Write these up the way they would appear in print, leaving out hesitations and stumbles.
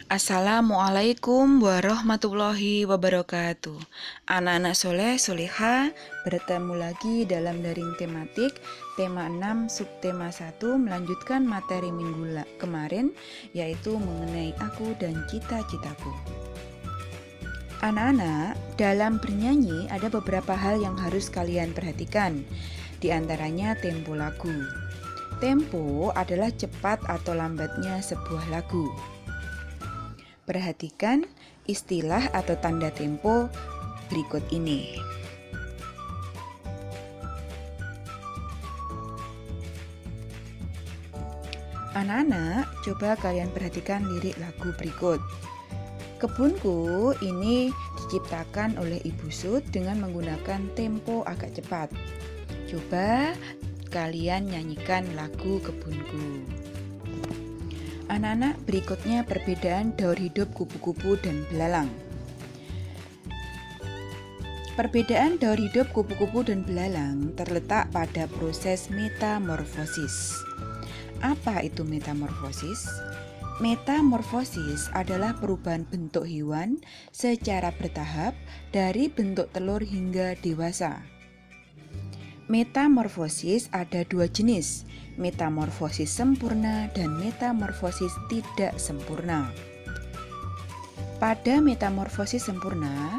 Assalamualaikum warahmatullahi wabarakatuh. Anak-anak soleh soleha, bertemu lagi dalam daring tematik tema 6 subtema 1 melanjutkan materi minggu kemarin, yaitu mengenai aku dan cita-citaku. Anak-anak, dalam bernyanyi ada beberapa hal yang harus kalian perhatikan, di antaranya tempo lagu. Tempo adalah cepat atau lambatnya sebuah lagu. Perhatikan istilah atau tanda tempo berikut ini. Anak-anak, coba kalian perhatikan lirik lagu berikut. Kebunku ini diciptakan oleh Ibu Sud dengan menggunakan tempo agak cepat. Coba kalian nyanyikan lagu Kebunku. Anak-anak, berikutnya perbedaan daur hidup kupu-kupu dan belalang. Perbedaan daur hidup kupu-kupu dan belalang terletak pada proses metamorfosis. Apa itu metamorfosis? Metamorfosis adalah perubahan bentuk hewan secara bertahap dari bentuk telur hingga dewasa. Metamorfosis ada dua jenis, metamorfosis sempurna dan metamorfosis tidak sempurna. Pada metamorfosis sempurna,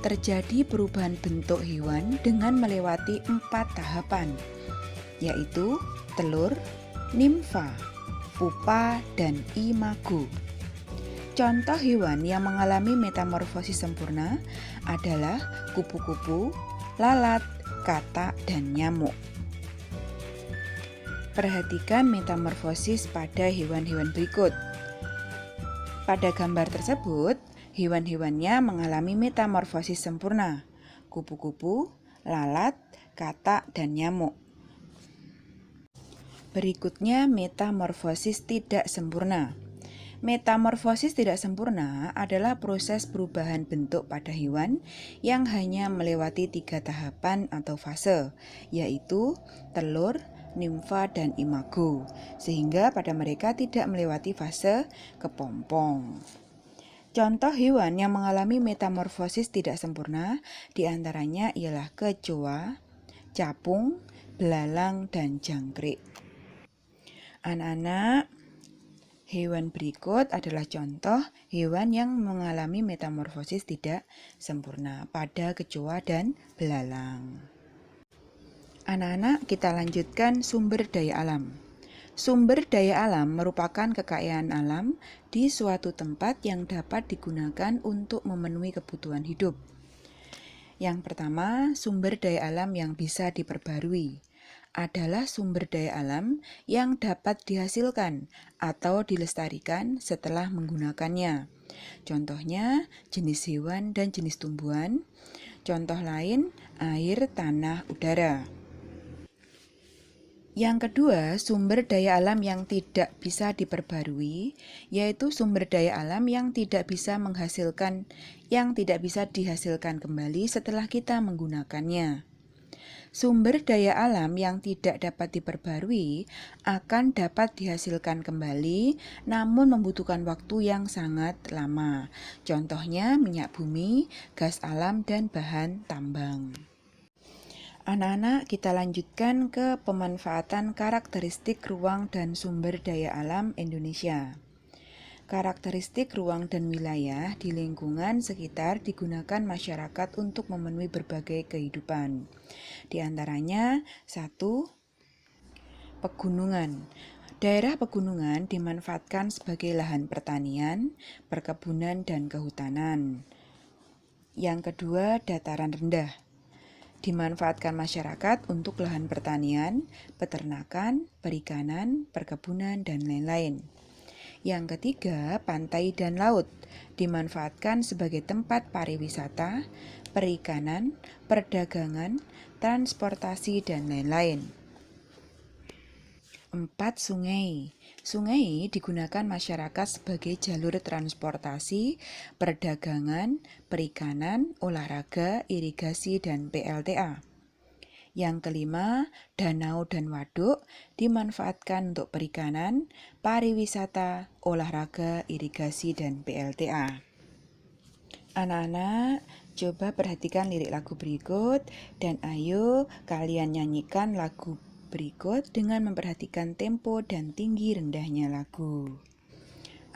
terjadi perubahan bentuk hewan dengan melewati 4 tahapan, yaitu telur, nimfa, pupa, dan imago. Contoh hewan yang mengalami metamorfosis sempurna adalah kupu-kupu, lalat, katak, dan nyamuk. Perhatikan metamorfosis pada hewan-hewan berikut. Pada gambar tersebut, hewan-hewannya mengalami metamorfosis sempurna: kupu-kupu, lalat, katak, dan nyamuk. Berikutnya metamorfosis tidak sempurna. Metamorfosis tidak sempurna adalah proses perubahan bentuk pada hewan yang hanya melewati 3 tahapan atau fase, yaitu telur, nimfa, dan imago, sehingga pada mereka tidak melewati fase kepompong. Contoh hewan yang mengalami metamorfosis tidak sempurna diantaranya ialah kecoa, capung, belalang, dan jangkrik. Anak-anak, hewan berikut adalah contoh hewan yang mengalami metamorfosis tidak sempurna pada kecoa dan belalang. Anak-anak, kita lanjutkan sumber daya alam. Sumber daya alam merupakan kekayaan alam di suatu tempat yang dapat digunakan untuk memenuhi kebutuhan hidup. Yang pertama, sumber daya alam yang bisa diperbarui adalah sumber daya alam yang dapat dihasilkan atau dilestarikan setelah menggunakannya. Contohnya, jenis hewan dan jenis tumbuhan. Contoh lain, air, tanah, udara. Yang kedua, sumber daya alam yang tidak bisa diperbarui, yaitu sumber daya alam yang tidak bisa dihasilkan kembali setelah kita menggunakannya. Sumber daya alam yang tidak dapat diperbarui akan dapat dihasilkan kembali, namun membutuhkan waktu yang sangat lama. Contohnya minyak bumi, gas alam, dan bahan tambang. Anak-anak, kita lanjutkan ke pemanfaatan karakteristik ruang dan sumber daya alam Indonesia. Karakteristik ruang dan wilayah di lingkungan sekitar digunakan masyarakat untuk memenuhi berbagai kehidupan. Di antaranya, 1. Pegunungan. Daerah pegunungan dimanfaatkan sebagai lahan pertanian, perkebunan, dan kehutanan. Yang kedua, dataran rendah. Dimanfaatkan masyarakat untuk lahan pertanian, peternakan, perikanan, perkebunan, dan lain-lain. Yang ketiga, pantai dan laut dimanfaatkan sebagai tempat pariwisata, perikanan, perdagangan, transportasi, dan lain-lain. 4. Sungai. Sungai digunakan masyarakat sebagai jalur transportasi, perdagangan, perikanan, olahraga, irigasi, dan PLTA. Yang kelima, danau dan waduk dimanfaatkan untuk perikanan, pariwisata, olahraga, irigasi, dan PLTA. Anak-anak, coba perhatikan lirik lagu berikut dan ayo kalian nyanyikan lagu berikut dengan memperhatikan tempo dan tinggi rendahnya lagu.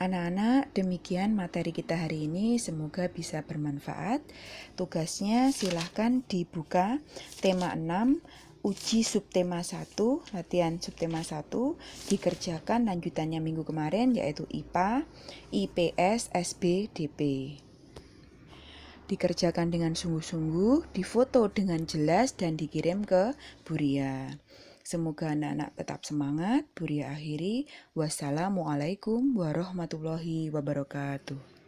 Anak-anak, demikian materi kita hari ini, semoga bisa bermanfaat. Tugasnya silahkan dibuka tema 6, uji subtema 1, latihan subtema 1, dikerjakan lanjutannya minggu kemarin yaitu IPA, IPS, SB, DP. Dikerjakan dengan sungguh-sungguh, difoto dengan jelas dan dikirim ke Bu Ria. Semoga anak-anak tetap semangat. Bu Ria akhiri. Wassalamualaikum warahmatullahi wabarakatuh.